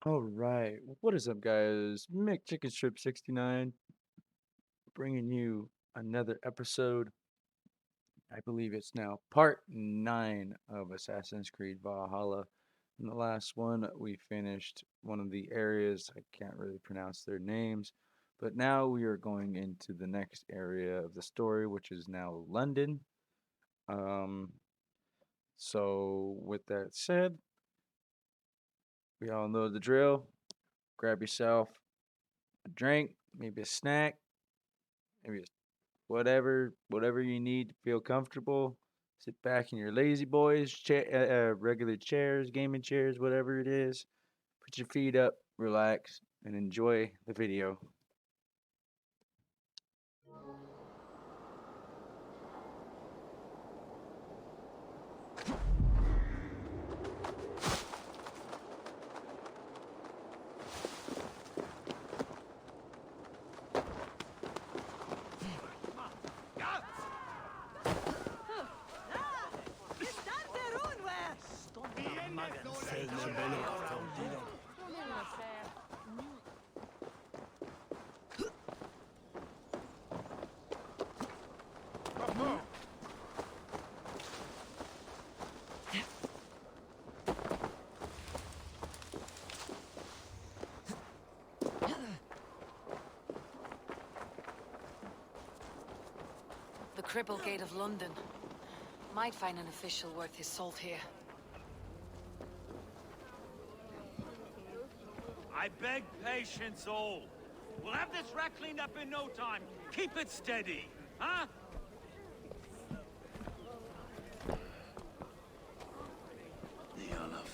All right. What is up, guys? Mick Chicken Strip 69 bringing you another episode. I believe it's now part 9 of Assassin's Creed Valhalla. In the last one, we finished one of the areas. I can't really pronounce their names, but now we are going into the next area of the story, which is now London. Um, with that said, we all know the drill. Grab yourself a drink, maybe a snack, maybe whatever you need to feel comfortable. Sit back in your lazy boys, regular chairs, gaming chairs, whatever it is. Put your feet up, relax, and enjoy the video. The Cripple Gate of London. Might find an official worth his salt here. I beg patience all. We'll have this rat cleaned up in no time. Keep it steady, huh? Neolov.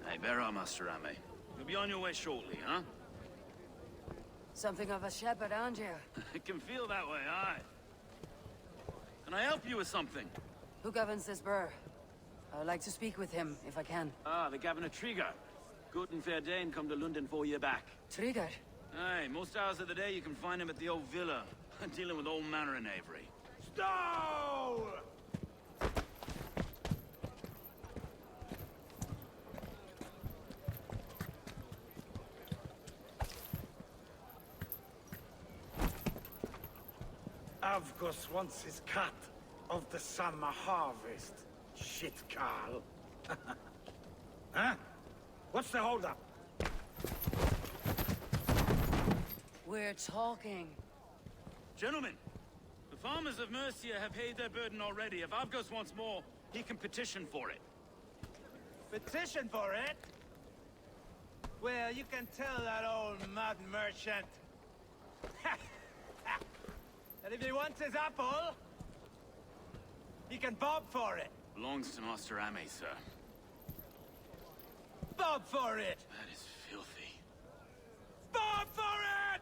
Hey, bear up, Master Ame. You'll be on your way shortly, huh? Something of a shepherd, aren't you? It can feel that way, aye. Can I help you with something? Who governs this burr? I would like to speak with him, if I can. Ah, the Governor Trigger. Good and fair Dane come to London 4 year back. Trigger? Aye, most hours of the day you can find him at the old villa, dealing with all manner in Avery. Stow! Avgos wants his cut of the summer harvest. Shit, Carl. Huh? What's the holdup? We're talking. Gentlemen, the farmers of Mercia have paid their burden already. If Avgos wants more, he can petition for it. Petition for it? Well, you can tell that old mud merchant that if he wants his apple, he can bob for it. Belongs to Master Ame, sir. Bob for it! That is filthy. Bob for it!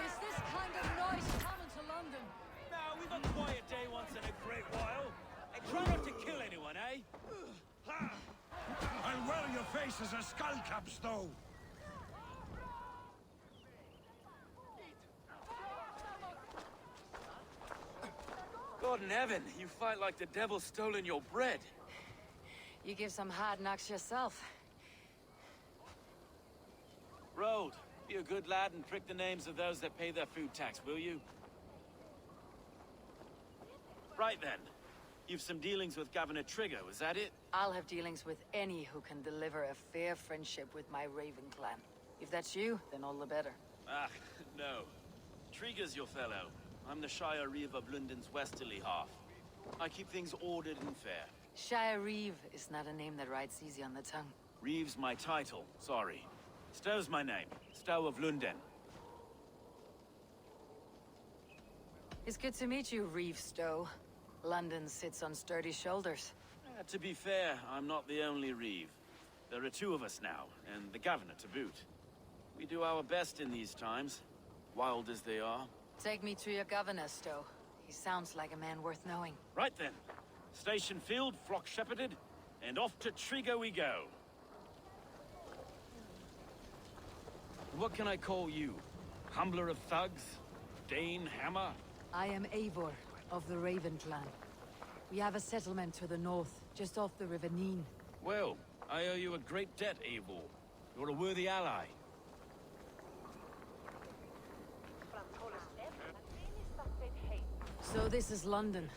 Is this kind of noise common to London? Now, we've a quiet day once in a great while. And try not to kill anyone, eh? I'll wear your face as a skullcap, Stow. God in heaven, you fight like the devil's stolen your bread. You give some hard knocks yourself. Road, be a good lad and prick the names of those that pay their food tax, will you? Right then. You've some dealings with Governor Trigger, was that it? I'll have dealings with any who can deliver a fair friendship with my Raven clan. If that's you, then all the better. Ah, no. Trigger's your fellow. I'm the Shire Reeve of London's westerly half. I keep things ordered and fair. Shire Reeve is not a name that rides easy on the tongue. Reeve's my title, sorry. Stow's my name. Stow of Lunden. It's good to meet you, Reeve Stowe. London sits on sturdy shoulders. To be fair, I'm not the only Reeve. There are two of us now, and the Governor to boot. We do our best in these times, wild as they are. Take me to your governor, Stowe. He sounds like a man worth knowing. Right then. Station field, flock shepherded, and off to Triga we go. What can I call you? Humbler of thugs? Dane Hammer? I am Eivor, of the Raven clan. We have a settlement to the north, just off the River Neen. Well, I owe you a great debt, Eivor. You're a worthy ally. So this is London.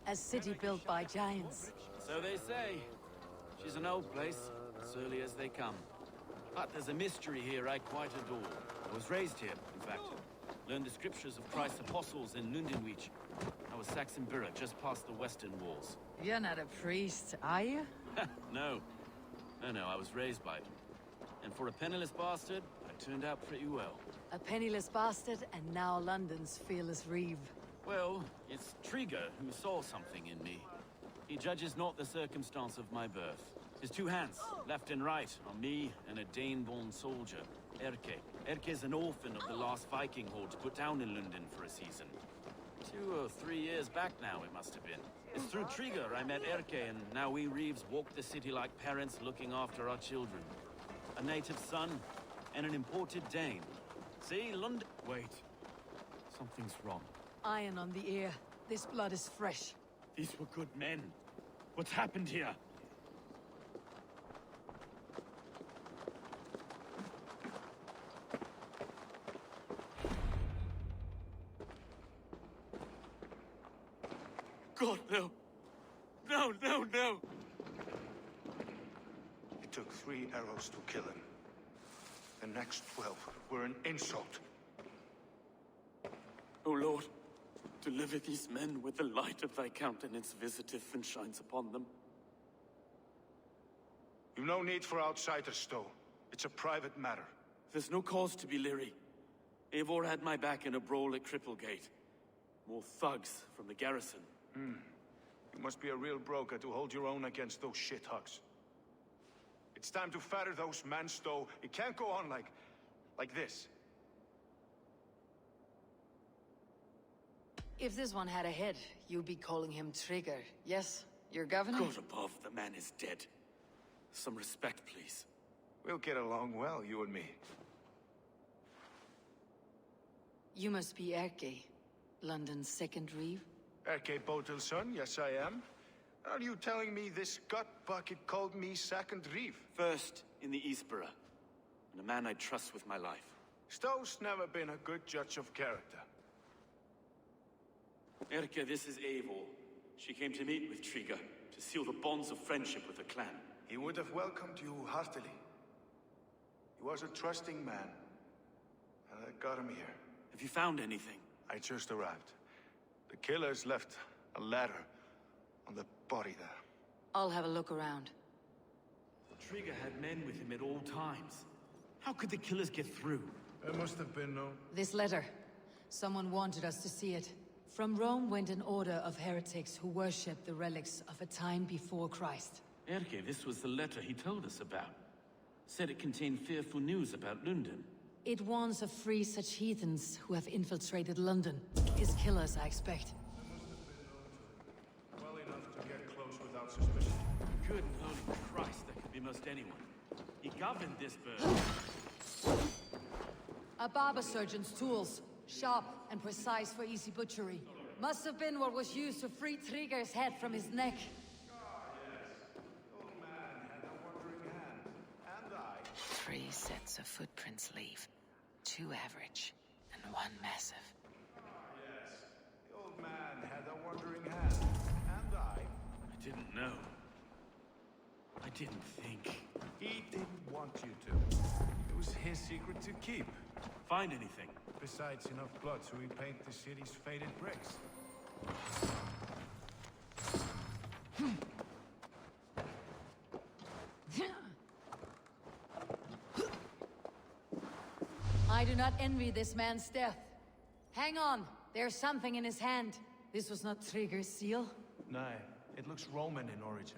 A city built by giants. So they say. She's an old place, surly as they come. But there's a mystery here I quite adore. I was raised here, in fact. Learned the scriptures of Christ's apostles in Lundenwich. I was Saxon Borough, just past the western walls. You're not a priest, are you? No. No, I was raised by them. And for a penniless bastard, I turned out pretty well. A penniless bastard, and now London's fearless reeve. Well, it's Triga who saw something in me. He judges not the circumstance of my birth. His two hands, left and right, on me and a Dane-born soldier, Erke. Erke's an orphan of the last Viking horde put down in Lunden for a season. 2 or 3 years back now, it must have been. It's through Triga I met Erke, and now we Reeves walk the city like parents looking after our children. A native son, and an imported Dane. See, London... Wait. Something's wrong. Iron on the ear. This blood is fresh. These were good men. What's happened here? God, no. No. It took 3 arrows to kill him. The next 12 were an insult. O Lord, deliver these men with the light of thy countenance visiteth and shines upon them. You've no need for outsiders, Stowe. It's a private matter. There's no cause to be leery. Eivor had my back in a brawl at Cripplegate. More thugs from the garrison. You must be a real broker to hold your own against those shithugs. It's time to fetter those men, Stowe. It can't go on like this. If this one had a head, you'd be calling him Trigger. Yes, your governor? God above, the man is dead. Some respect, please. We'll get along well, you and me. You must be Erke, London's second reeve. Erke Botel's son, yes I am. Are you telling me this gut bucket called me second reeve? First in the Eastborough, and a man I trust with my life. Stowe's never been a good judge of character. Erke, this is Eivor. She came to meet with Triga, to seal the bonds of friendship with the clan. He would have welcomed you heartily. He was a trusting man, and I got him here. Have you found anything? I just arrived. The killers left a ladder on the body there. I'll have a look around. Triga had men with him at all times. How could the killers get through? There must have been no... This letter. Someone wanted us to see it. From Rome went an order of heretics who worshipped the relics of a time before Christ. Erke, this was the letter he told us about. Said it contained fearful news about Lunden. It warns of free such heathens who have infiltrated London. His killers, I expect. Well enough to get close without suspicion. Good and holy Christ, that could be most anyone. He governed this bird. A barber surgeon's tools. Sharp and precise for easy butchery. Must have been what was used to free Trigger's head from his neck. Old man had a wandering hand, and I... 3 sets of footprints leave. 2 average, and 1 massive. Yes, the old man had a wandering hand, and I didn't know. I didn't think. he didn't want you to. It was his secret to keep. Find anything? Besides enough blood to repaint the city's faded bricks. I do not envy this man's death. Hang on, there's something in his hand. This was not Trigger's seal. No, it looks Roman in origin.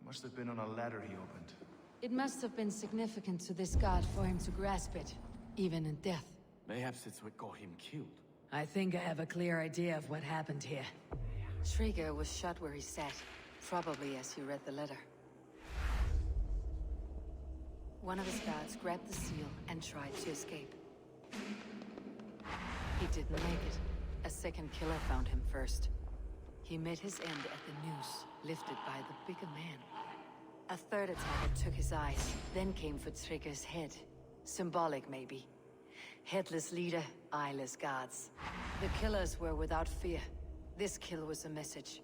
Must have been on a ladder he opened. It must have been significant to this god for him to grasp it, even in death. Perhaps it's what got him killed. I think I have a clear idea of what happened here. Trigger was shot where he sat, probably as he read the letter. One of his guards grabbed the seal and tried to escape. He didn't make it. A second killer found him first. He met his end at the noose, lifted by the bigger man. A third attacker took his eyes, then came for Trigger's head. Symbolic, maybe. Headless leader, eyeless guards. The killers were without fear. This kill was a message.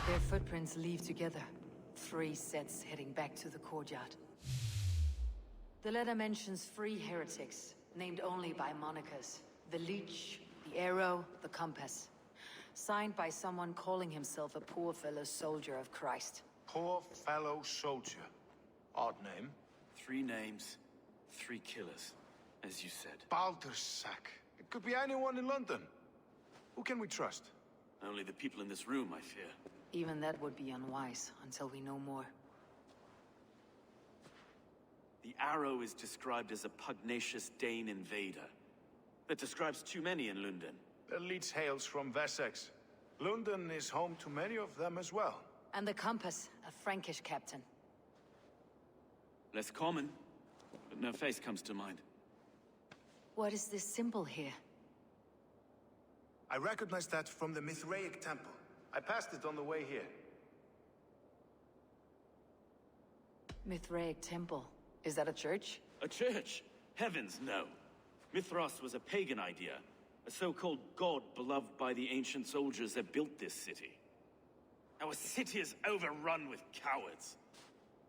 Their footprints leave together. 3 sets heading back to the courtyard. The letter mentions 3 heretics, named only by monikers. The Leech, the Arrow, the Compass. Signed by someone calling himself a poor fellow soldier of Christ. Poor fellow soldier. Odd name. 3 names, 3 killers, as you said. Baldersack. It could be anyone in London. Who can we trust? Only the people in this room, I fear. Even that would be unwise, until we know more. The Arrow is described as a pugnacious Dane invader. That describes too many in Lunden. The Leech hails from Wessex. Lunden is home to many of them as well. And the Compass, a Frankish captain. Less common, but no face comes to mind. What is this symbol here? I recognize that from the Mithraic temple. I passed it on the way here. Mithraic temple. Is that a church? A church? Heavens, no. Mithras was a pagan idea. A so-called god beloved by the ancient soldiers that built this city. Our city is overrun with cowards.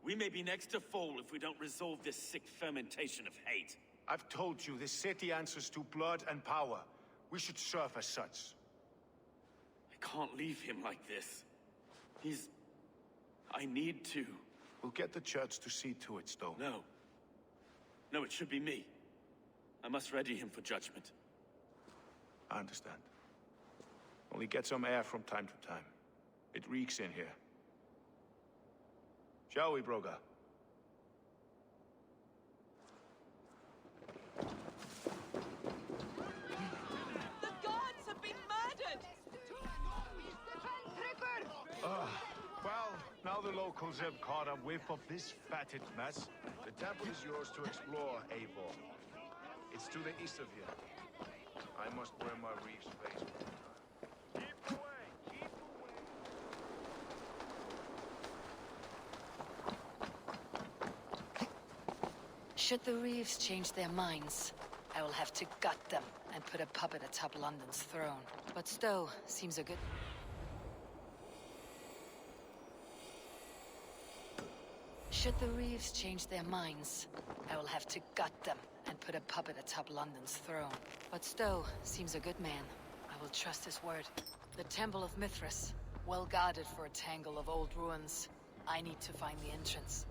We may be next to fall if we don't resolve this sick fermentation of hate. I've told you, this city answers to blood and power. We should serve as such. I can't leave him like this. I need to. We'll get the church to see to it, Stowe. No. No, it should be me. I must ready him for judgment. I understand. Only get some air from time to time. It reeks in here. Shall we, Broga? The gods have been murdered! Well, now the locals have caught a whiff of this fatted mess. The temple is yours to explore, Eivor. It's to the east of here. I must wear my reef's face for the time. Keep away! Keep away! Should the Reeves change their minds, I will have to gut them and put a puppet atop London's throne. But Stowe seems a good... Should the Reeves change their minds, I will have to gut them and put a puppet atop London's throne. But Stowe seems a good man. I will trust his word. The Temple of Mithras, well guarded for a tangle of old ruins. I need to find the entrance.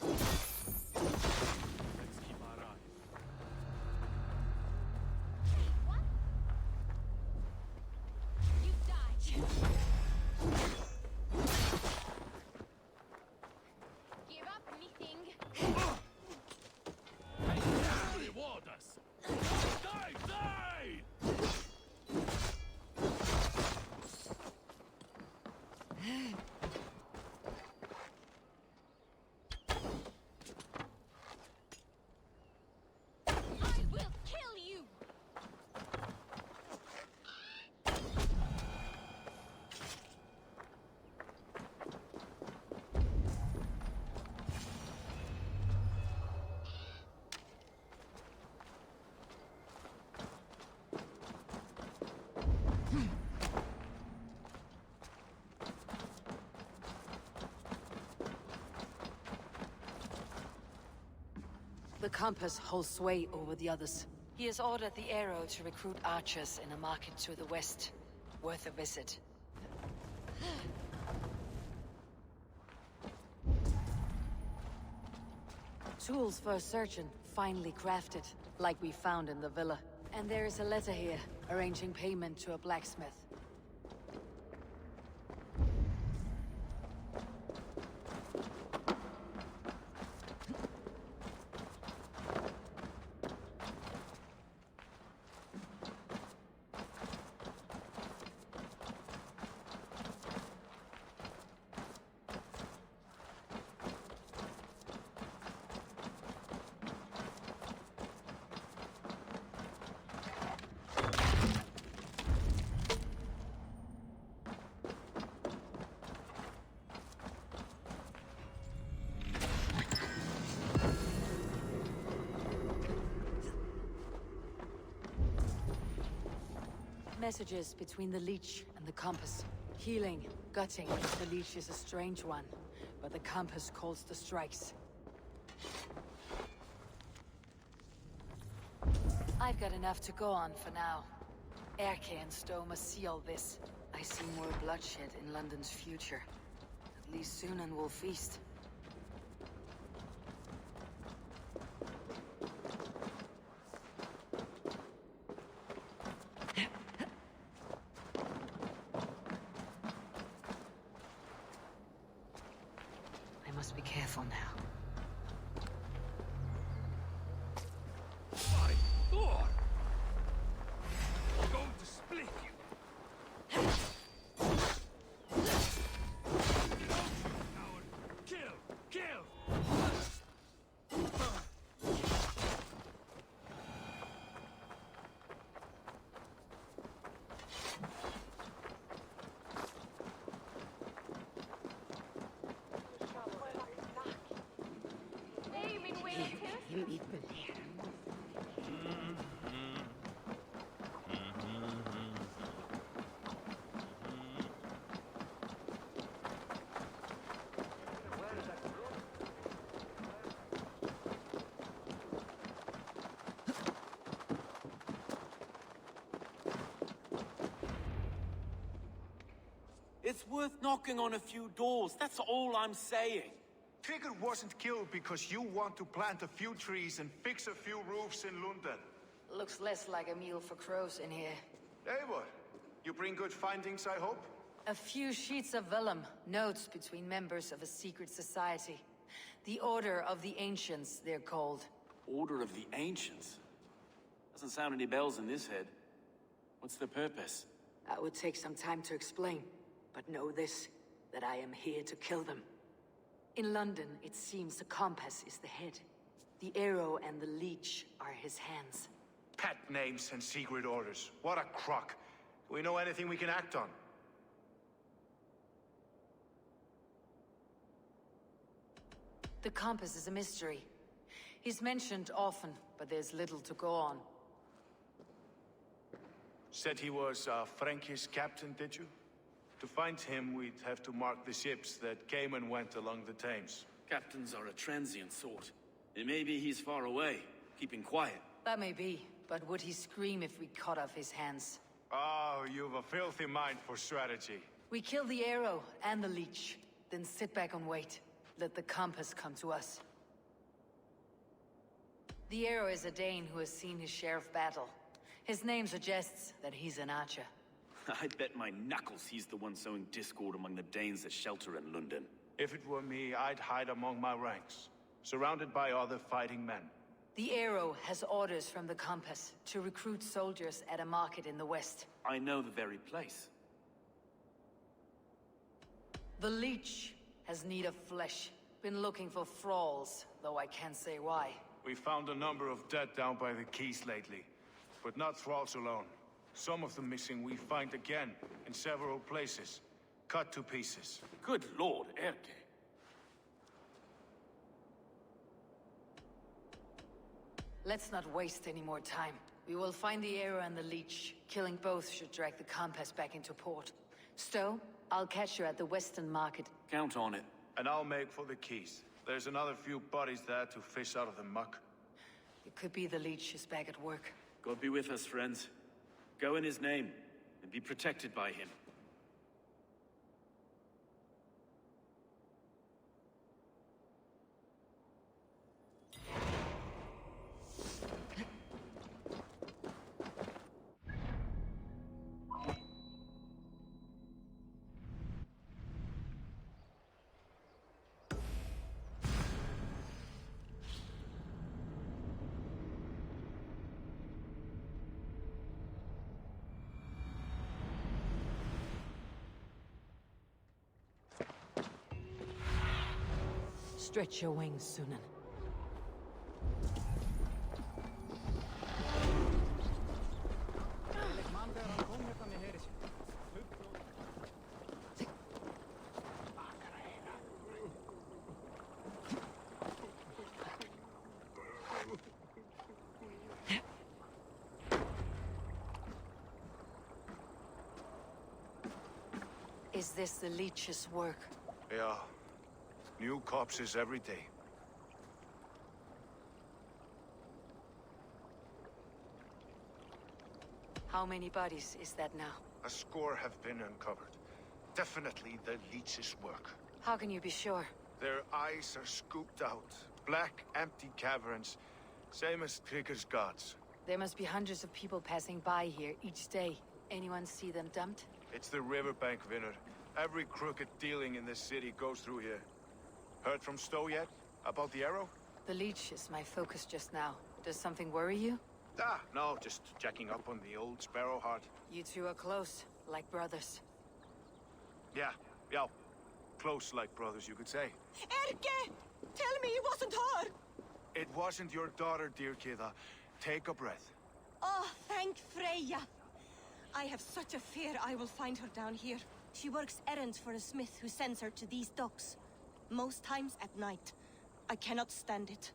Let's keep our eyes. You died. Give up meeting. Reward us! Die! Die! I will kill you. The Compass holds sway over the others. He has ordered the Arrow to recruit archers in a market to the west. Worth a visit. Tools for a surgeon, finely crafted, like we found in the villa. And there is a letter here, arranging payment to a blacksmith. Messages between the leech and the compass. Healing, gutting. The leech is a strange one, but the compass calls the strikes. I've got enough to go on for now. Erke and Stowe must see all this. I see more bloodshed in London's future. At least Sunan will feast. I must be careful now. My Lord! I'm going to split you! Coward! Kill! Kill! It's worth knocking on a few doors, that's all I'm saying. Trigger wasn't killed because you want to plant a few trees and fix a few roofs in Lunden. Looks less like a meal for crows in here. Eivor, you bring good findings, I hope? A few sheets of vellum, notes between members of a secret society. The Order of the Ancients, they're called. Order of the Ancients? Doesn't sound any bells in this head. What's the purpose? That would take some time to explain, but know this, that I am here to kill them. In London, it seems the compass is the head. The arrow and the leech are his hands. Pet names and secret orders. What a crock. Do we know anything we can act on? The compass is a mystery. He's mentioned often, but there's little to go on. Said he was a Frankish captain, did you? To find him, we'd have to mark the ships that came and went along the Thames. Captains are a transient sort. It may be he's far away, keeping quiet. That may be, but would he scream if we cut off his hands? Oh, you've a filthy mind for strategy. We kill the arrow and the leech, then sit back and wait. Let the compass come to us. The arrow is a Dane who has seen his share of battle. His name suggests that he's an archer. I'd bet my knuckles he's the one sowing discord among the Danes that shelter in Lunden. If it were me, I'd hide among my ranks, surrounded by other fighting men. The arrow has orders from the compass to recruit soldiers at a market in the west. I know the very place. The leech has need of flesh. Been looking for thralls, though I can't say why. We found a number of dead down by the quays lately, but not thralls alone. Some of the missing we find again in several places, cut to pieces. Good Lord, Erke. Let's not waste any more time. We will find the arrow and the leech. Killing both should drag the compass back into port. Stowe, I'll catch you at the western market. Count on it. And I'll make for the quays. There's another few bodies there to fish out of the muck. It could be the leech is back at work. God be with us, friends. Go in his name, and be protected by him. Stretch your wings, Sunan. Is this the leech's work? Yeah. New corpses every day. How many bodies is that now? A score have been uncovered. Definitely the leech's work. How can you be sure? Their eyes are scooped out. Black, empty caverns. Same as Trigger's gods. There must be hundreds of people passing by here each day. Anyone see them dumped? It's the riverbank, Vinner. Every crooked dealing in this city goes through here. Heard from Stowe yet? About the arrow? The leech is my focus just now. Does something worry you? Ah, no, just checking up on the old Sparrowheart. You two are close, like brothers. Yeah. Close like brothers, you could say. Erke! Tell me it wasn't her! It wasn't your daughter, dear Kida. Take a breath. Oh, thank Freya. I have such a fear I will find her down here. She works errands for a smith who sends her to these docks. Most times at night. I cannot stand it.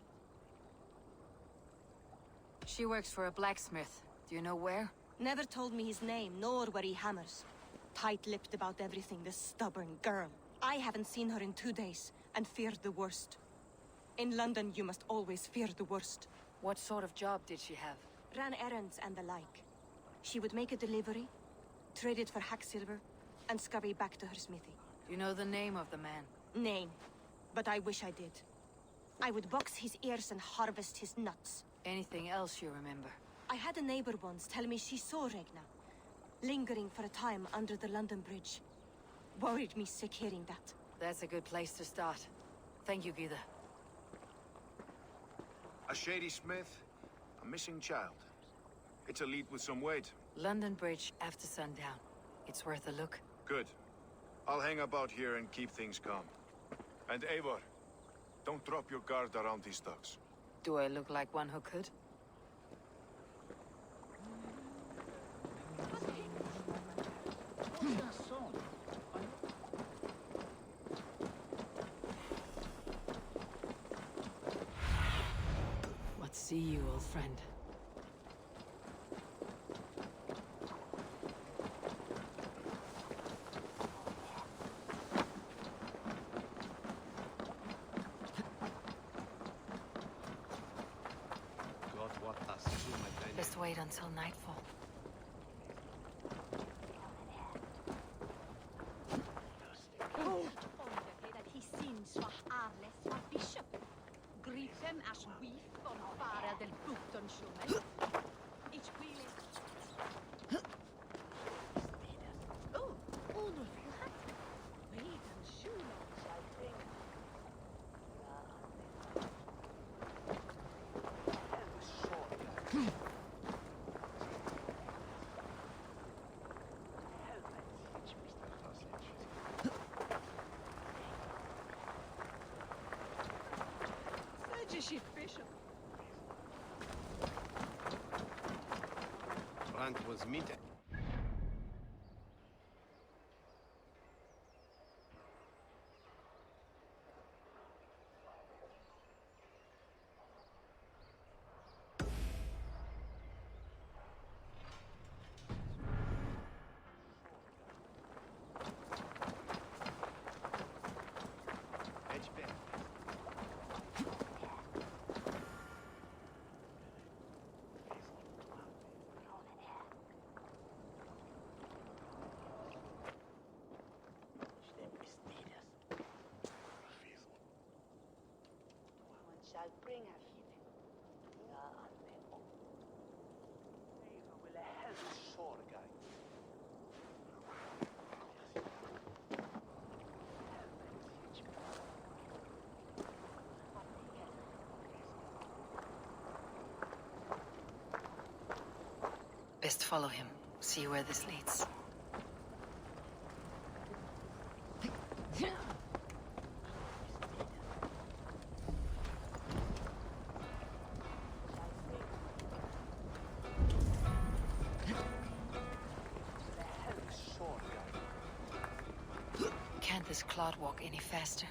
She works for a blacksmith. Do you know where? Never told me his name, nor where he hammers. Tight-lipped about everything, this stubborn girl. I haven't seen her in 2 days, and feared the worst. In London, you must always fear the worst. What sort of job did she have? Ran errands and the like. She would make a delivery, trade it for hack silver, and scurry back to her smithy. Do you know the name of the man? Name. But I wish I did. I would box his ears and harvest his nuts. Anything else you remember? I had a neighbor once tell me she saw Regna, lingering for a time under the London Bridge. Worried me sick hearing that. That's a good place to start. Thank you, Gida. A shady smith, a missing child. It's a lead with some weight. London Bridge after sundown. It's worth a look. Good. I'll hang about here and keep things calm. And Eivor, don't drop your guard around these docks. Do I look like one who could? What see you, old friend? Best wait until nightfall. Gryfem as weef on fara del bukton shumen. Ich will. Oh, uno flat. Wait and shumen shall bring. Brand was meeting. Shall bring her feeling. Will a hell shore guy. Best follow him. See where this leads. Can't this clod walk any faster?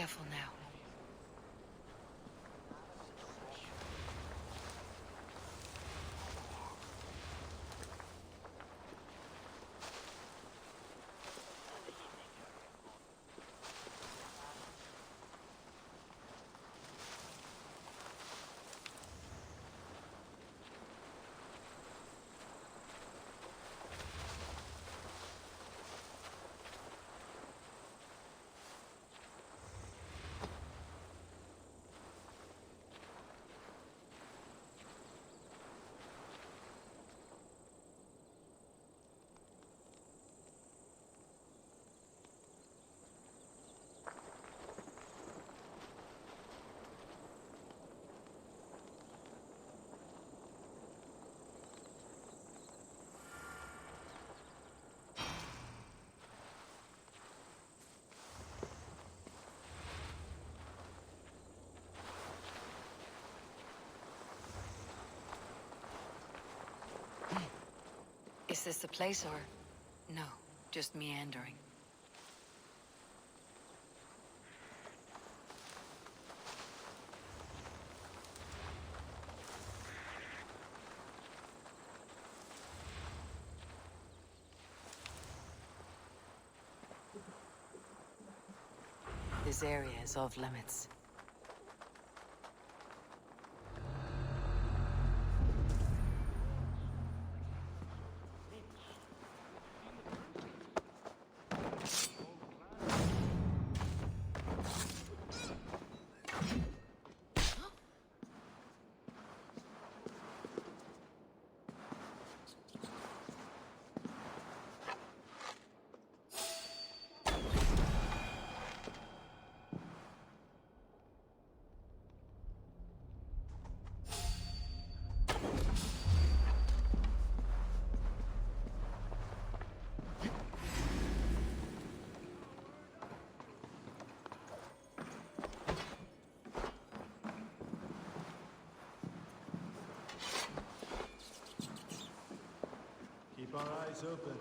careful now. Is this the place or... no, just meandering? This area is off limits. Keep our eyes open.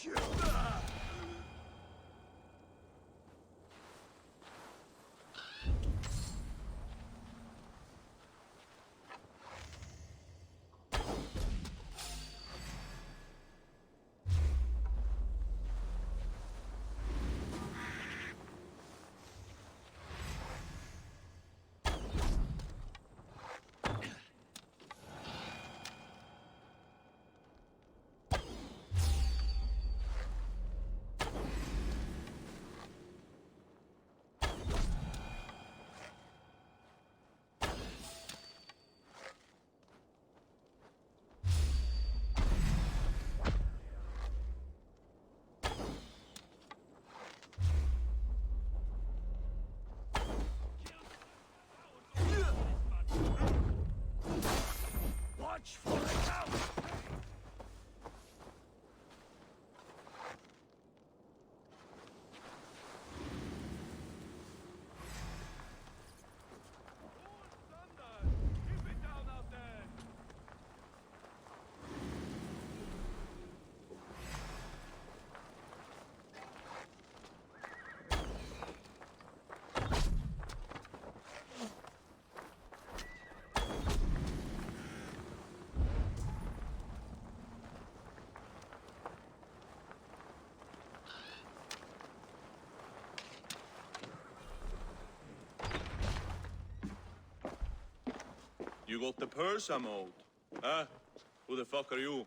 You! Watch for it out! You got the purse I'm owed. Huh? Who the fuck are you?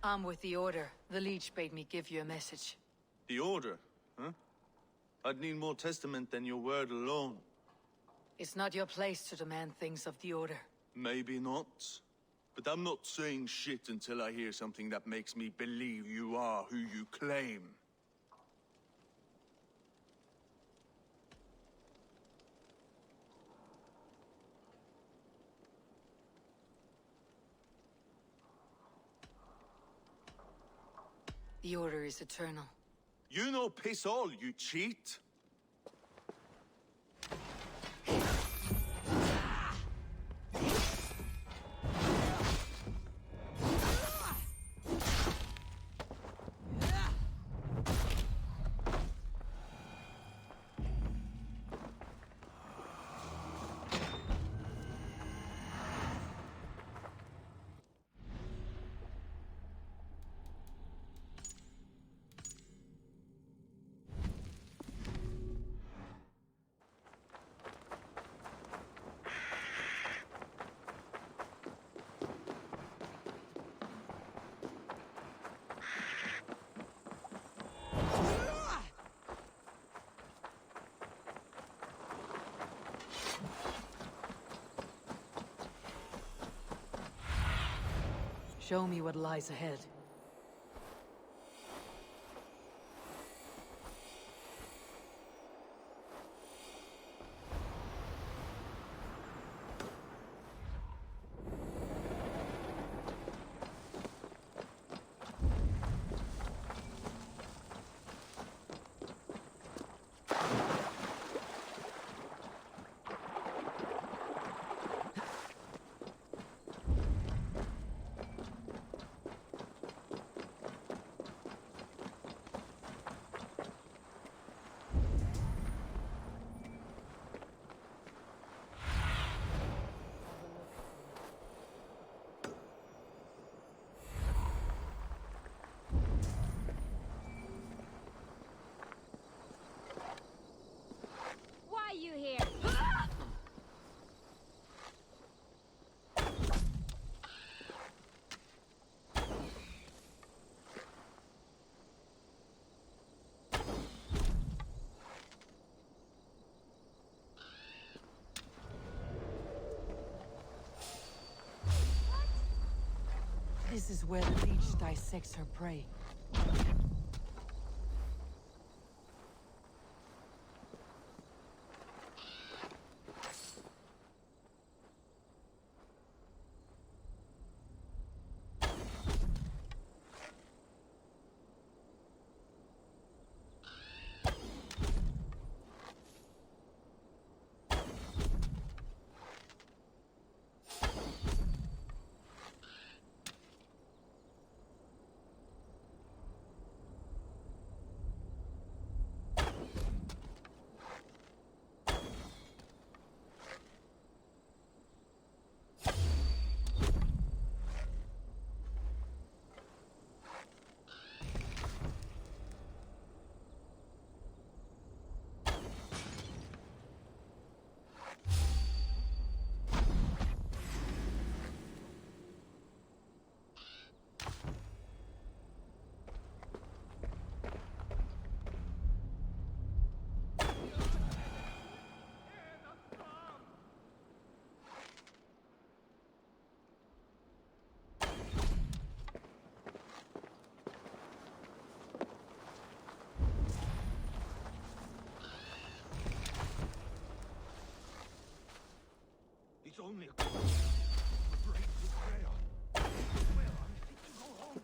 I'm with the Order. The Leech bade me give you a message. The Order, huh? I'd need more testament than your word alone. It's not your place to demand things of the Order. Maybe not. But I'm not saying shit until I hear something that makes me believe you are who you claim. The Order is eternal. You know piss all, you cheat! Show me what lies ahead. Why are you here? This is where the Leech dissects her prey. It's only a break betrayal. Well, I'm fit to go home.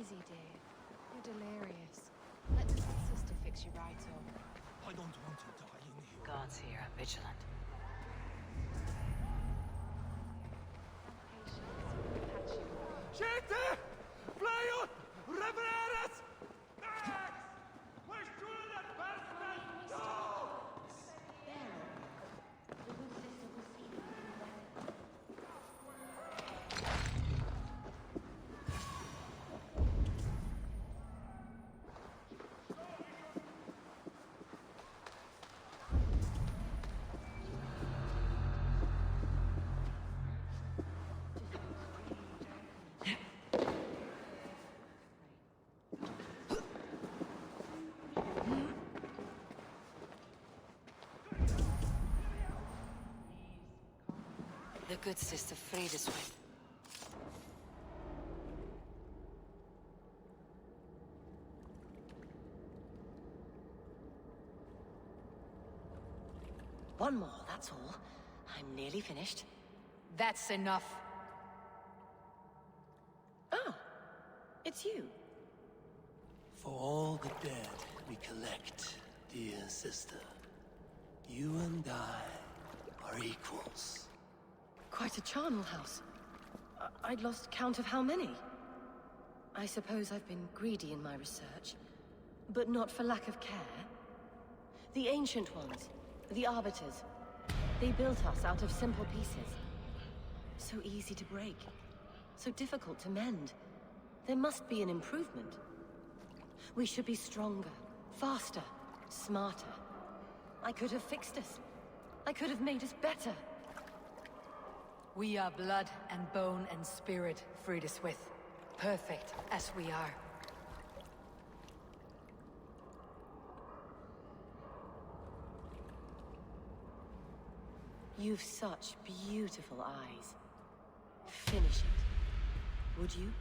easy, dear. You're delirious. Let the good sister fix you right up. I don't want to die in here. Guards here are vigilant. Schiete! Flyot! Revereres! Max! Where's Julian Bastard? No! The good sister freed us with. One more, that's all. I'm nearly finished. That's enough. Ah, it's you. For all the dead we collect, dear sister, you and I are equals. Quite a charnel house. I'd lost count of how many. I suppose I've been greedy in my research, but not for lack of care. The Ancient Ones, the Arbiters, they built us out of simple pieces. So easy to break, so difficult to mend. There must be an improvement. We should be stronger, faster, smarter. I could have fixed us. I could have made us better. We are blood and bone and spirit freed us with. Perfect as we are. You've such beautiful eyes. Finish it, would you?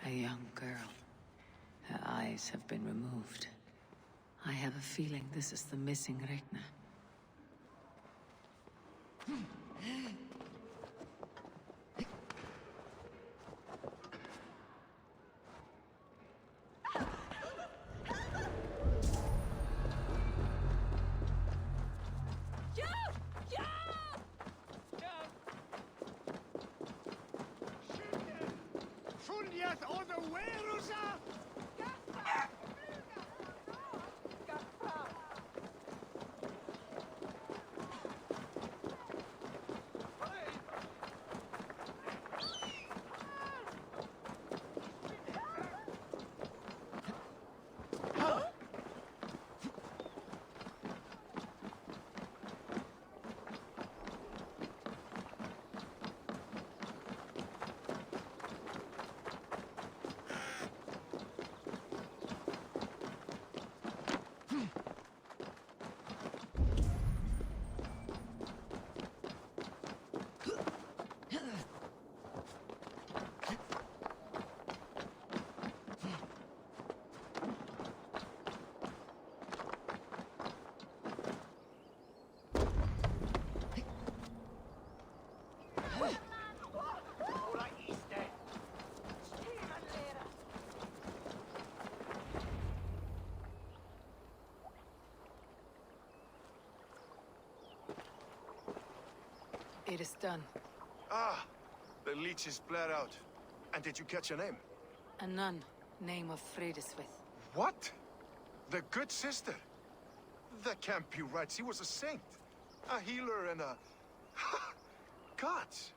A young girl. Her eyes have been removed. I have a feeling this is the missing Regna. Juliet on the way, Rosa! It is done. Ah, the leech is bled out. And did you catch a name? A nun, name of Fredeswith. What? The good sister? That can't be right. She was a saint. A healer and a... Gods!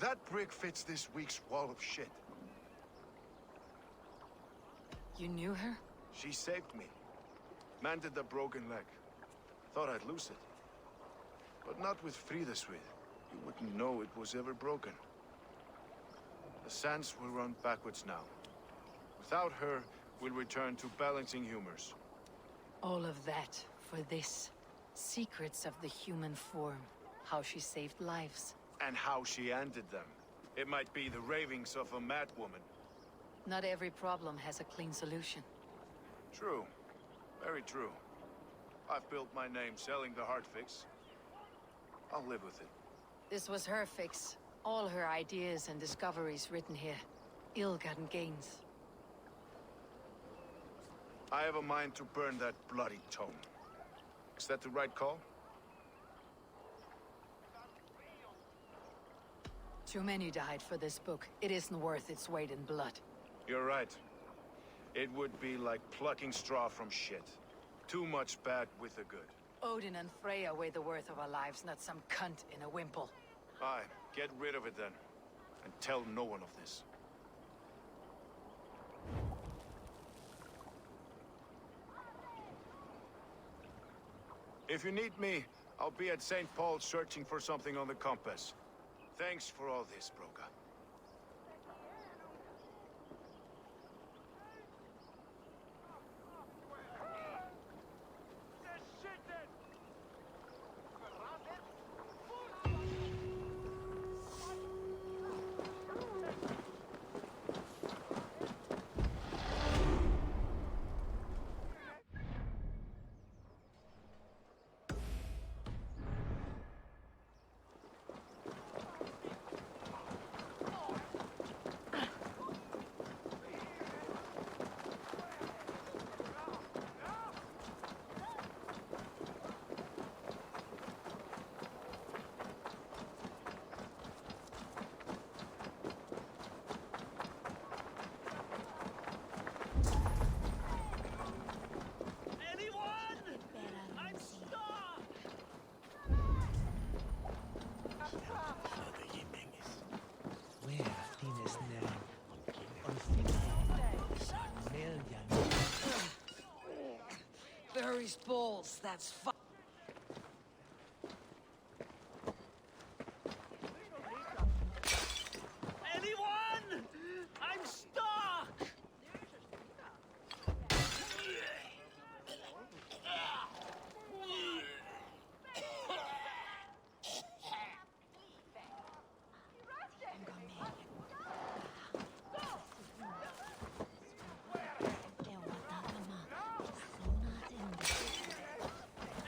That brick fits this week's wall of shit. You knew her? She saved me. Mended the broken leg. Thought I'd lose it. But not with Frideswith. You wouldn't know it was ever broken. The sands will run backwards now. Without her, we'll return to balancing humors. All of that for this. Secrets of the human form. How she saved lives. And how she ended them. It might be the ravings of a madwoman. Not every problem has a clean solution. True. Very true. I've built my name selling the heart fix. I'll live with it. This was her fix. All her ideas and discoveries written here. Ill-gotten gains. I have a mind to burn that bloody tome. Is that the right call? Too many died for this book. It isn't worth its weight in blood. You're right. It would be like plucking straw from shit. Too much bad with the good. Odin and Freya weigh the worth of our lives, not some cunt in a wimple. Aye, get rid of it then. And tell no one of this. If you need me, I'll be at St. Paul's searching for something on the compass. Thanks for all this, Broga. Barry's balls, that's fine. Anyone? I'm stuck!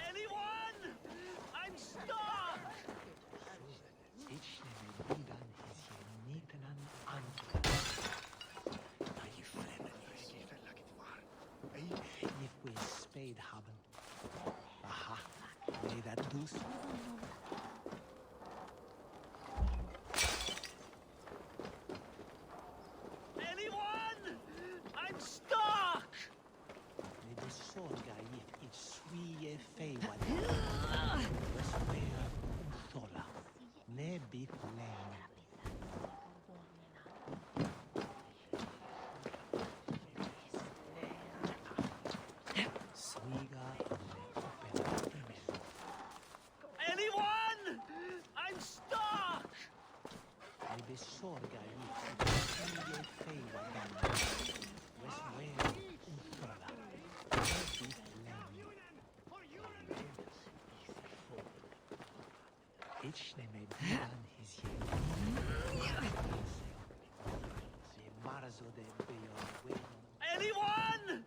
Anyone? I'm stuck! If we spade haben. Aha, may that do so? Anyone? I'm stuck! May the sorga if it's swie feiwa. Where thola. Ne bit lane. Anyone? I'm stuck! Maybe sorga if it's swie feiwa. West where thola. Ne bit lane. Each name may be on his head. The marzo de beyo. Anyone?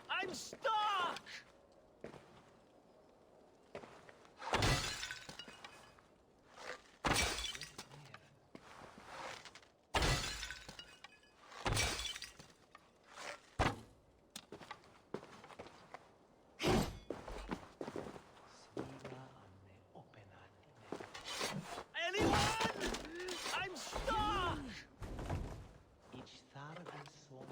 I'm stuck! Anyone? I'm stuck! Each target son.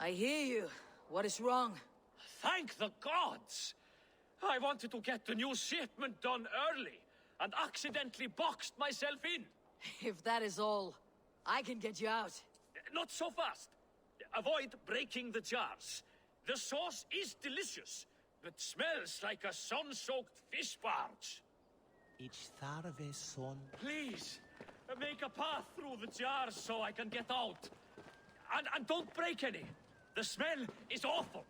I hear you. What is wrong? Thank the gods! I wanted to get the new shipment done early, and accidentally boxed myself in. If that is all, I can get you out. Not so fast. Avoid breaking the jars. The sauce is delicious, but smells like a sun-soaked fish barge. Each tharve son. Please, make a path through the jars so I can get out. And don't break any. The smell is awful.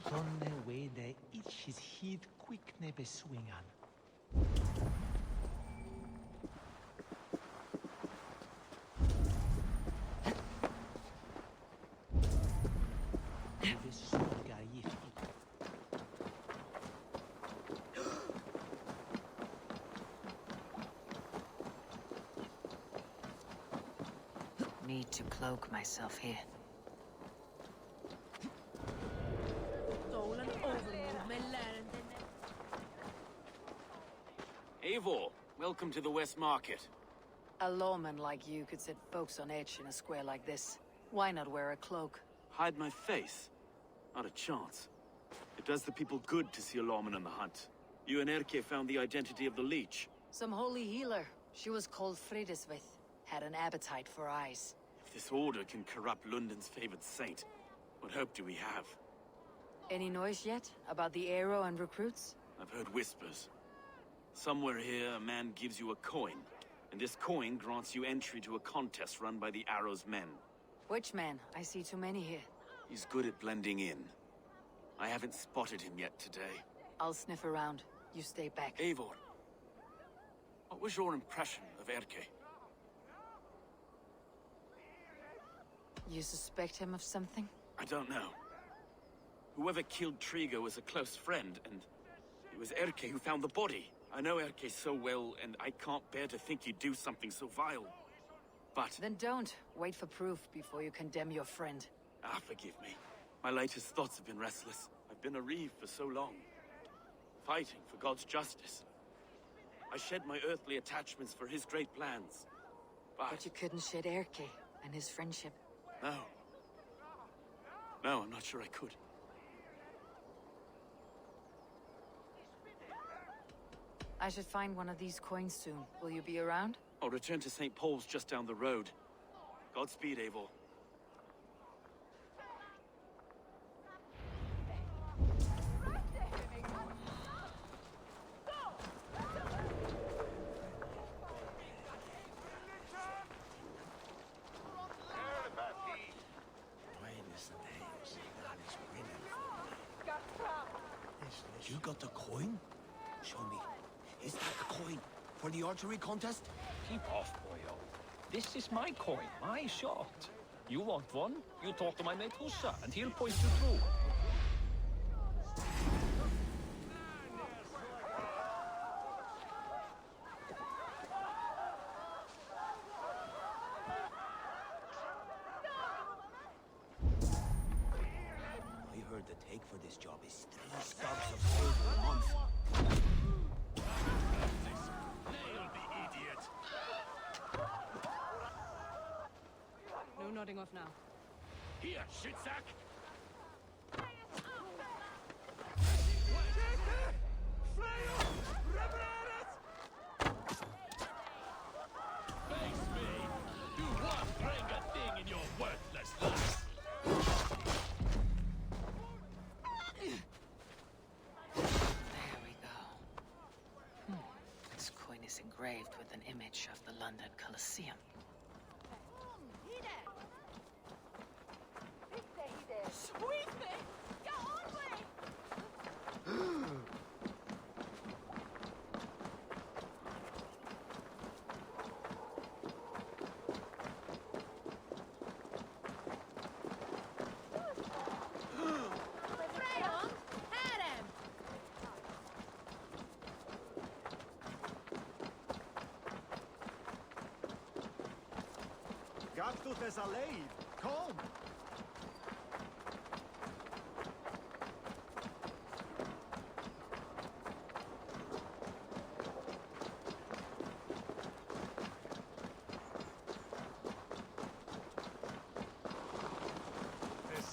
Sonne wede itchis hid quickne beswingan. Need to cloak myself here. Eivor, welcome to the West Market. A lawman like you could set folks on edge in a square like this. Why not wear a cloak? Hide my face? Not a chance. It does the people good to see a lawman on the hunt. You and Erke found the identity of the leech. Some holy healer. She was called Fridesvith. Had an appetite for eyes. If this order can corrupt Lunden's favored saint, what hope do we have? Any noise yet about the arrow and recruits? I've heard whispers. Somewhere here, a man gives you a coin, and this coin grants you entry to a contest run by the Arrow's men. Which man? I see too many here. He's good at blending in. I haven't spotted him yet today. I'll sniff around. You stay back. Eivor, what was your impression of Erke? You suspect him of something? I don't know. Whoever killed Trigo was a close friend, and it was Erke who found the body. I know Erke so well, and I can't bear to think he'd do something so vile. But... Then don't. Wait for proof before you condemn your friend. Ah, forgive me. My latest thoughts have been restless. I've been a reeve for so long. Fighting for God's justice. I shed my earthly attachments for his great plans. But you couldn't shed Erke and his friendship. No. No, I'm not sure I could. I should find one of these coins soon. Will you be around? I'll return to St. Paul's just down the road. Godspeed, Eivor. You got the coin? Show me. Is that the coin for the archery contest? Keep off, boyo. This is my coin, my shot. You want one? You talk to my mate Hussa, and he'll point you through. I heard the take for this job is 3 stubs of silver a month. Nail the idiot! No nodding off now. Here, shitsack! Face me! You won't bring a thing in your worthless life! There we go. This coin is engraved with an image of the London Colosseum. Sweet thing! Get on with it! Freyon, at him! Tut es alive. Come.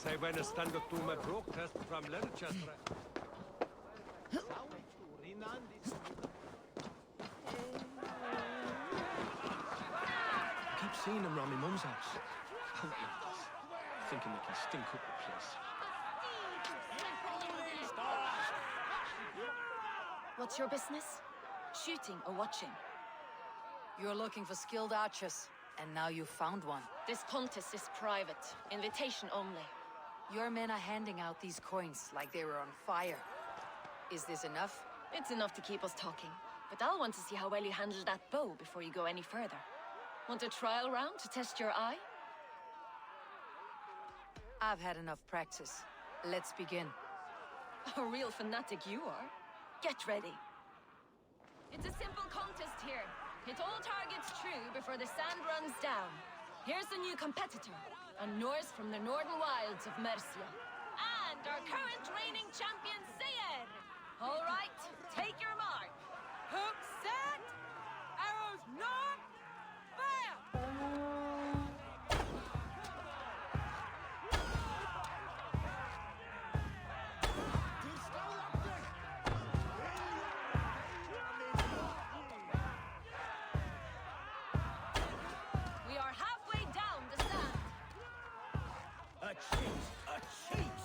Say when a stand up to my broadcast from Leicester. I keep seeing them round my mum's house. Outlanders. Thinking they can stink up the place. What's your business? Shooting or watching? You're looking for skilled archers, and now you found one. This contest is private. Invitation only. Your men are handing out these coins like they were on fire. Is this enough? It's enough to keep us talking. But I'll want to see how well you handle that bow before you go any further. Want a trial round to test your eye? I've had enough practice. Let's begin. A real fanatic you are. Get ready. It's a simple contest here. Hit all targets true before the sand runs down. Here's the new competitor, a Norse from the northern wilds of Mercia. And our current reigning champion, Sayer. All right, take your mark. Hook set, arrows not, fire! We are halfway down the sand. A cheat! A cheat!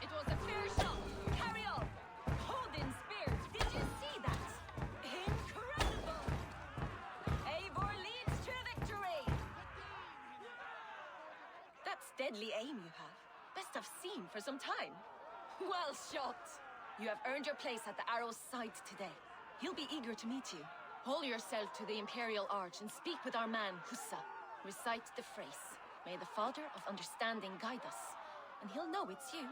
It was a fair shot. Carry on. Odin spears. Did you see that? Incredible! Eivor leads to victory. That's deadly aim you have. Best I've seen for some time. Well shot. You have earned your place at the arrow's side today. He'll be eager to meet you. Haul yourself to the Imperial Arch and speak with our man, Hussa. Recite the phrase. May the Father of Understanding guide us. And he'll know it's you.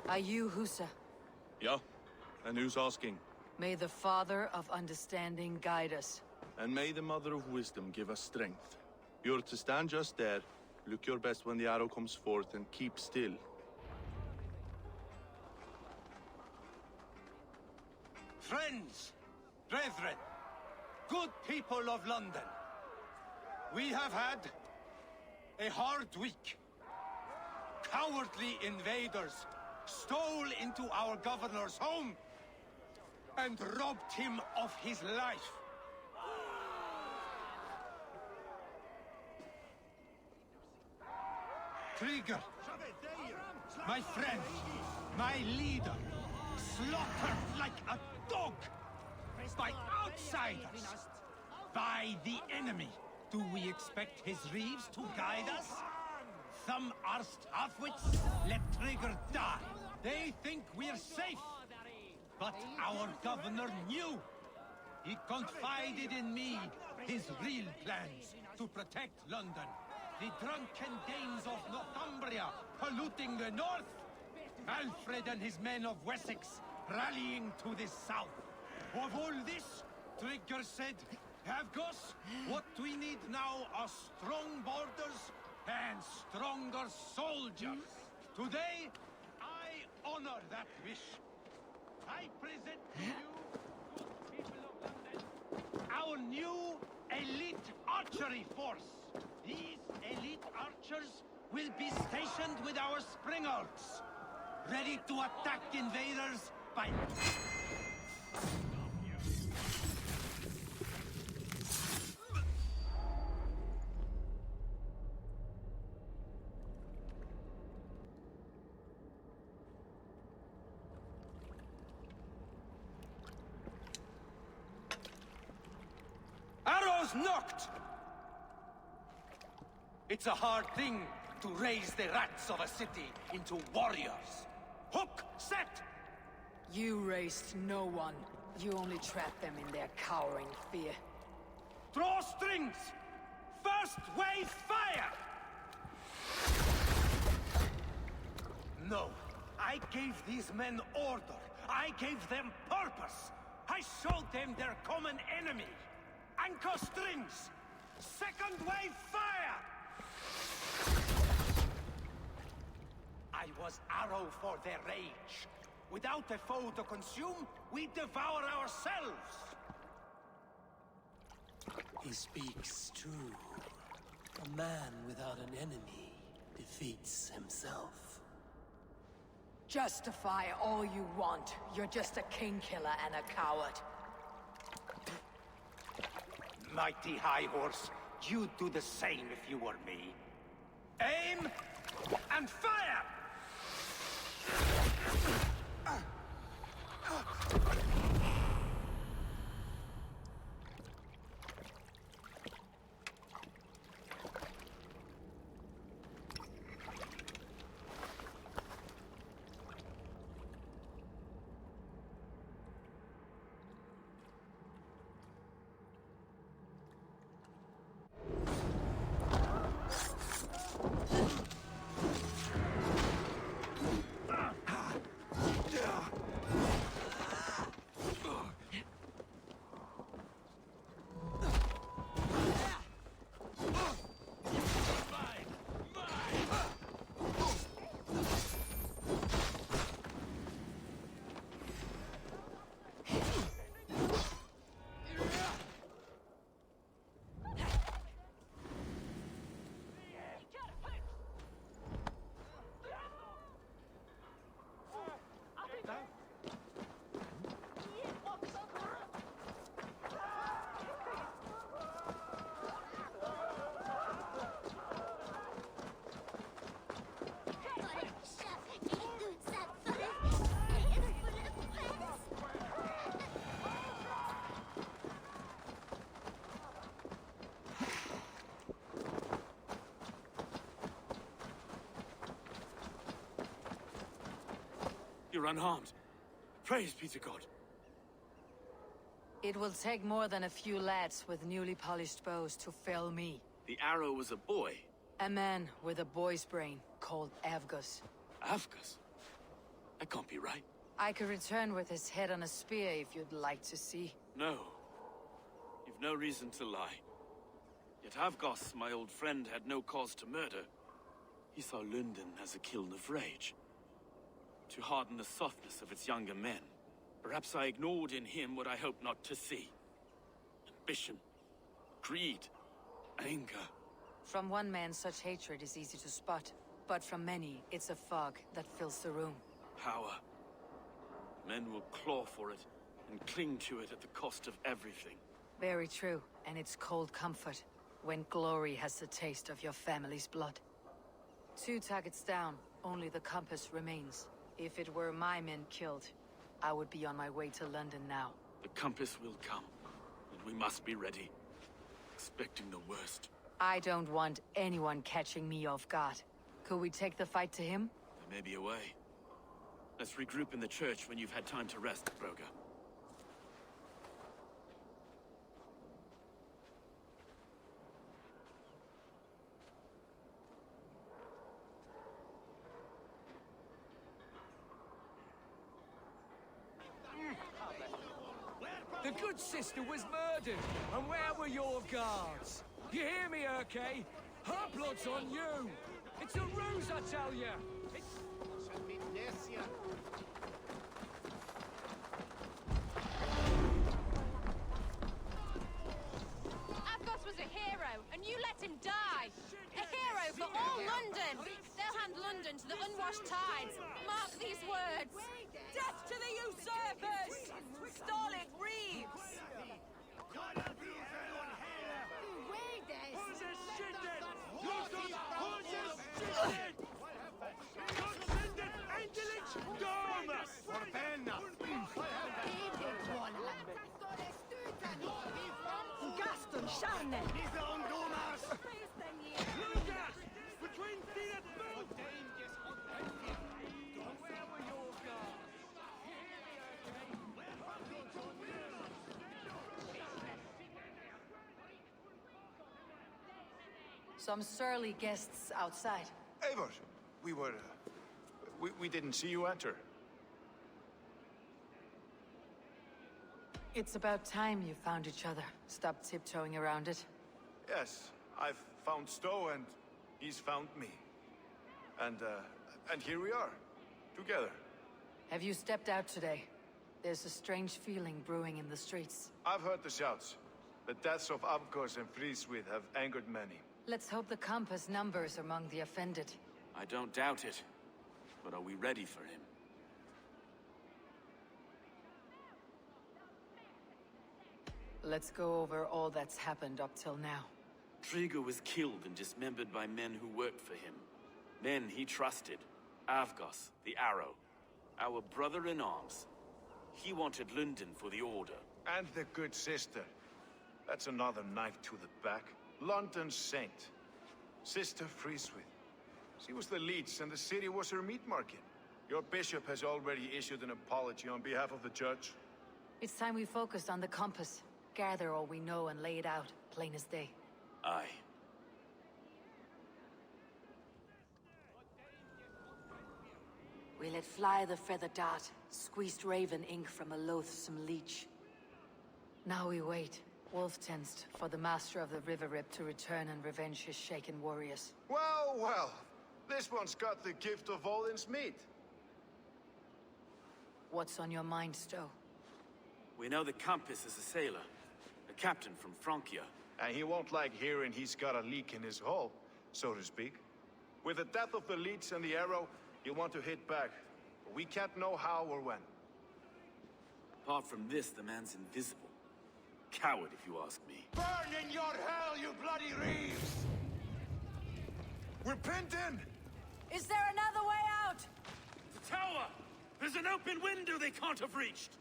Are you Husa? Yeah? And who's asking? May the Father of Understanding guide us. And may the Mother of Wisdom give us strength. You're to stand just there, look your best when the arrow comes forth, and keep still. Friends, brethren, good people of London, we have had a hard week. Cowardly invaders stole into our governor's home and robbed him of his life. Trigger, my friend, my leader, slaughtered like a dog by outsiders, by the enemy. Do we expect his reeves to guide us? Some arsed halfwits let Trigger die. They think we're safe. But our governor knew. He confided in me his real plans to protect London. The drunken Danes of Northumbria polluting the north. Alfred and his men of Wessex rallying to the south. Of all this, Trigger said, Havgos, what we need now are strong borders and stronger soldiers. Today, I honor that wish. I present to you, good people of London, our new elite archery force. These elite archers will be stationed with our springers, ready to attack invaders by... How's knocked? It's a hard thing to raise the rats of a city into warriors. Hook, set! You raised no one. You only trapped them in their cowering fear. Draw strings! First wave fire! No, I gave these men order. I gave them purpose. I showed them their common enemy. Anchor strings! Second wave fire! I was arrow for their rage. Without a foe to consume, we devour ourselves! He speaks true. A man without an enemy defeats himself. Justify all you want. You're just a king killer and a coward. Mighty High Horse, you'd do the same if you were me. Aim and fire! You're unharmed. Praise be to God. It will take more than a few lads with newly polished bows to fell me. The arrow was a boy. A man with a boy's brain called Avgus. Avgus? That can't be right. I could return with his head on a spear if you'd like to see. No. You've no reason to lie. Yet Avgos, my old friend, had no cause to murder. He saw Lunden as a kiln of rage. To harden the softness of its younger men. Perhaps I ignored in him what I hoped not to see. Ambition, greed, anger. From one man, such hatred is easy to spot. But from many, it's a fog that fills the room. Power. Men will claw for it and cling to it at the cost of everything. Very true, and it's cold comfort when glory has the taste of your family's blood. 2 targets down, only the compass remains. If it were my men killed, I would be on my way to London now. The compass will come, and we must be ready. Expecting the worst. I don't want anyone catching me off guard. Could we take the fight to him? There may be a way. Let's regroup in the church when you've had time to rest, Broga. The good sister was murdered, and where were your guards? You hear me, Urke? Her blood's on you! It's a ruse, I tell you! Avgos was a hero, and you let him die! A hero for all London! They'll hand London to the unwashed tides! Mark these words! Death to the usurpers! Starlit Reeves! Gaston, Some surly guests outside. Eivor, we didn't see you enter. It's about time you found each other. Stop tiptoeing around it. Yes, I've found Stowe and he's found me. And here we are, together. Have you stepped out today? There's a strange feeling brewing in the streets. I've heard the shouts. The deaths of Avgos and Friswith have angered many. Let's hope the compass numbers among the offended. I don't doubt it. But are we ready for him? Let's go over all that's happened up till now. Trigger was killed and dismembered by men who worked for him. Men he trusted. Avgos, the Arrow. Our brother-in-arms. He wanted Lunden for the Order. And the good sister. That's another knife to the back. London's saint. Sister Friswith. She was the leech and the city was her meat market. Your bishop has already issued an apology on behalf of the church. It's time we focused on the compass. Gather all we know and lay it out, plain as day. Aye. We let fly the feather dart, squeezed raven ink from a loathsome leech. Now we wait, wolf-tensed, for the master of the river rip to return and revenge his shaken warriors. Well, well. This one's got the gift of Odin's meat. What's on your mind, Stowe? We know the Compass is a sailor. A captain from Francia. And he won't like hearing he's got a leak in his hull, so to speak. With the death of the leech and the Arrow, he'll want to hit back. But we can't know how or when. Apart from this, the man's invisible. Coward, if you ask me. Burn in your hell, you bloody reeves! We're pinned in! Is there another way out? The tower! There's an open window they can't have reached!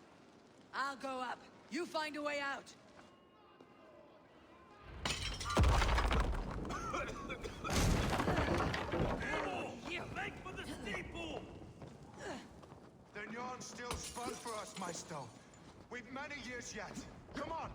I'll go up. You find a way out. Make for the steeple! The yarn's still spun for us, my Stowe. We've many years yet. Come on!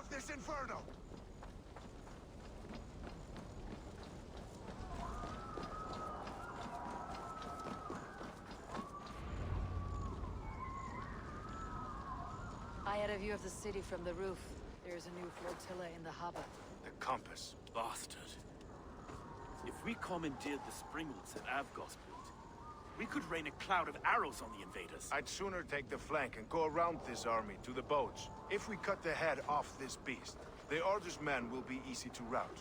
off this inferno! I had a view of the city from the roof. There's a new flotilla in the harbor. The compass. Bastard. If we commandeered the springles that Avgos built, we could rain a cloud of arrows on the invaders. I'd sooner take the flank and go around this army to the boats. If we cut the head off this beast, the Order's men will be easy to rout.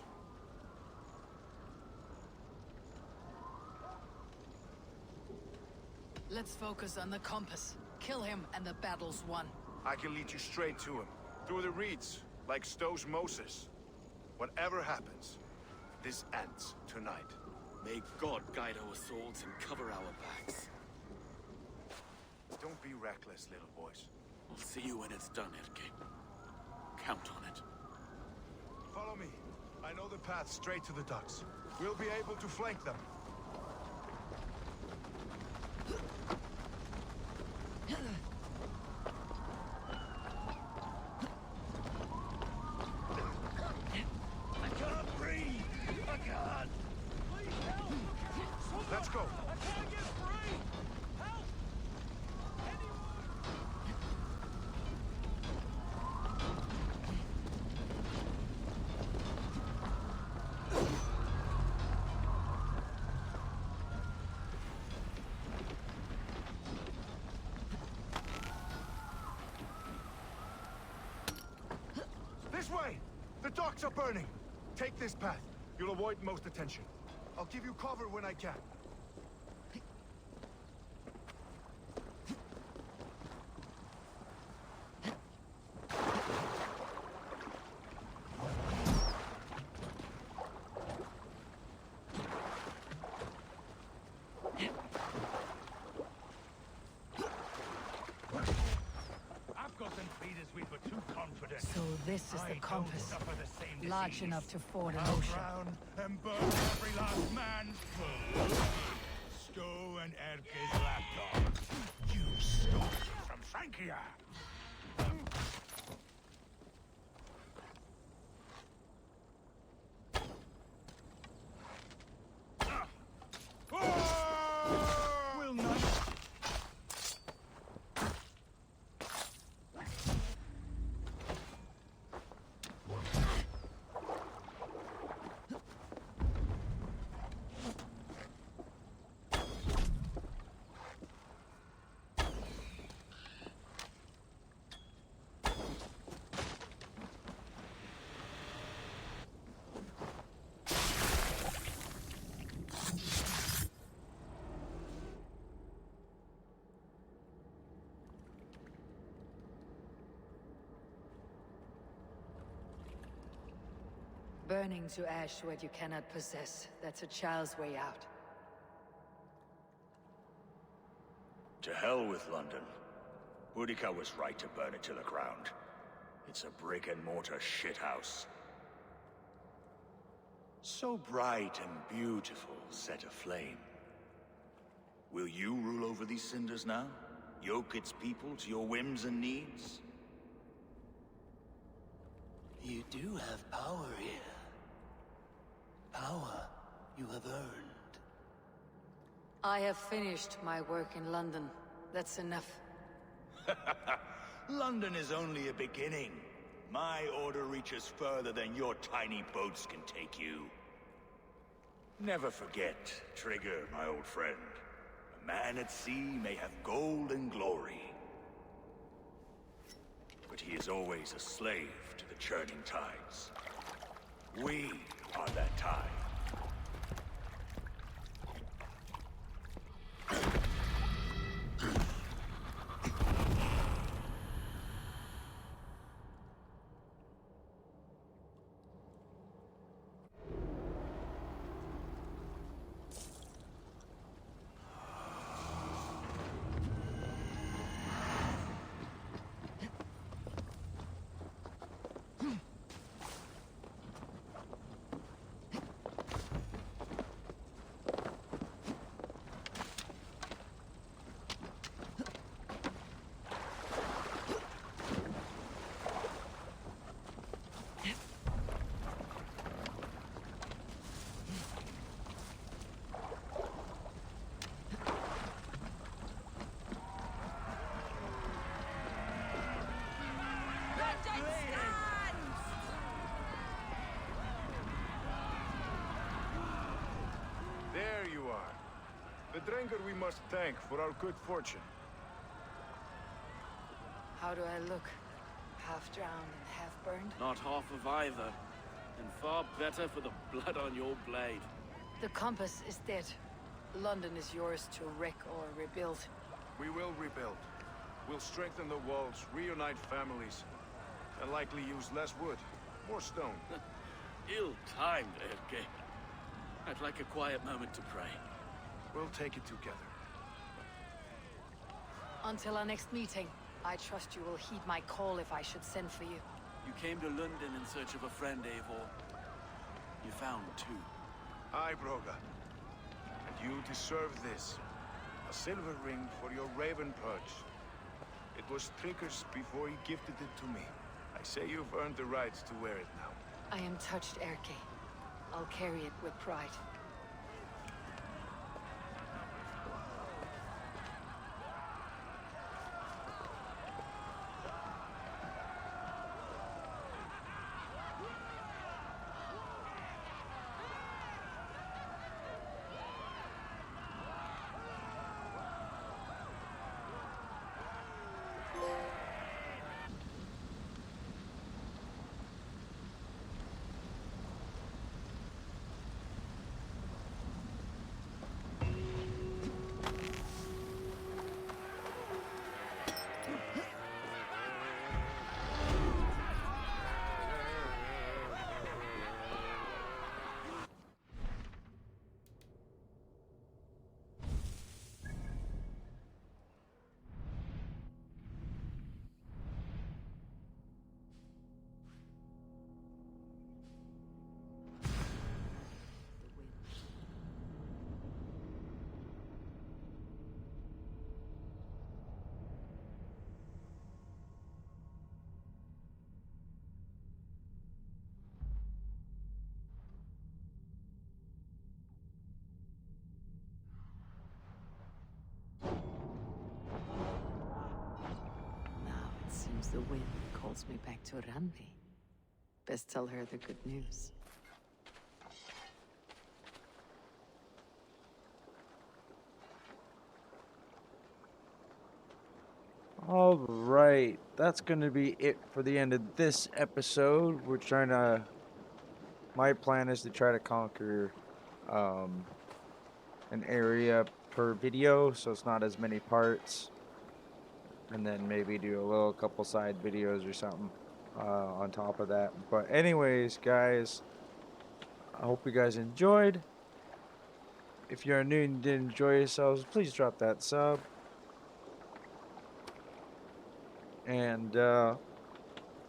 Let's focus on the compass. Kill him and the battle's won. I can lead you straight to him. Through the reeds, like Stowe's Moses. Whatever happens, this ends tonight. May God guide our swords and cover our backs. Don't be reckless, little boys. I'll see you when it's done, Erke. Count on it. Follow me. I know the path straight to the docks. We'll be able to flank them. I can't breathe! I can't! Please help! Let's go! I can't get free! Help! This way! The docks are burning! Take this path. You'll avoid most attention. I'll give you cover when I can. So this is the compass. Large enough to ford an I'll ocean. drown and burn every last man full. Stowe and Erke's lapdog. You stole it from Frankia. Will not. Burning to ash what you cannot possess. That's a child's way out. To hell with London. Boudica was right to burn it to the ground. It's a brick-and-mortar shithouse. So bright and beautiful, set aflame. Will you rule over these cinders now? Yoke its people to your whims and needs? You do have power here. Power you have earned. I have finished my work in London. That's enough. London is only a beginning. My order reaches further than your tiny boats can take you. Never forget, Trigger, my old friend. A man at sea may have gold and glory. But he is always a slave to the churning tides. We are that tide. The Drenker we must thank for our good fortune. How do I look? Half drowned and half burned? Not half of either. And far better for the blood on your blade. The compass is dead. London is yours to wreck or rebuild. We will rebuild. We'll strengthen the walls, reunite families, and likely use less wood, more stone. Ill-timed, Erke. I'd like a quiet moment to pray. We'll take it together. Until our next meeting, I trust you will heed my call if I should send for you. You came to Lunden in search of a friend, Eivor. You found two. Aye, Broga. And you deserve this. A silver ring for your raven perch. It was Trigger's before he gifted it to me. I say you've earned the right to wear it now. I am touched, Erke. I'll carry it with pride. Seems the wind calls me back to Randi. Best tell her the good news. All right, that's going to be it for the end of this episode. We're trying to. My plan is to try to conquer an area per video, so it's not as many parts. And then maybe do a little couple side videos or something on top of that. But anyways, guys, I hope you guys enjoyed. If you're new and did enjoy yourselves, please drop that sub. And,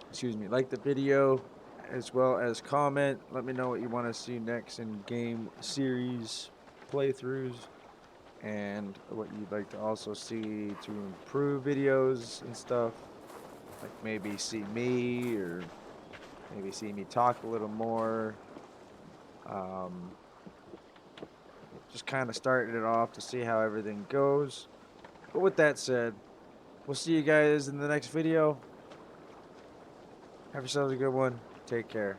excuse me, like the video as well as comment. Let me know what you want to see next in game series playthroughs. And what you'd like to also see to improve videos and stuff. Like maybe see me or maybe see me talk a little more. Just kind of starting it off to see how everything goes. But with that said, we'll see you guys in the next video. Have yourselves a good one. Take care.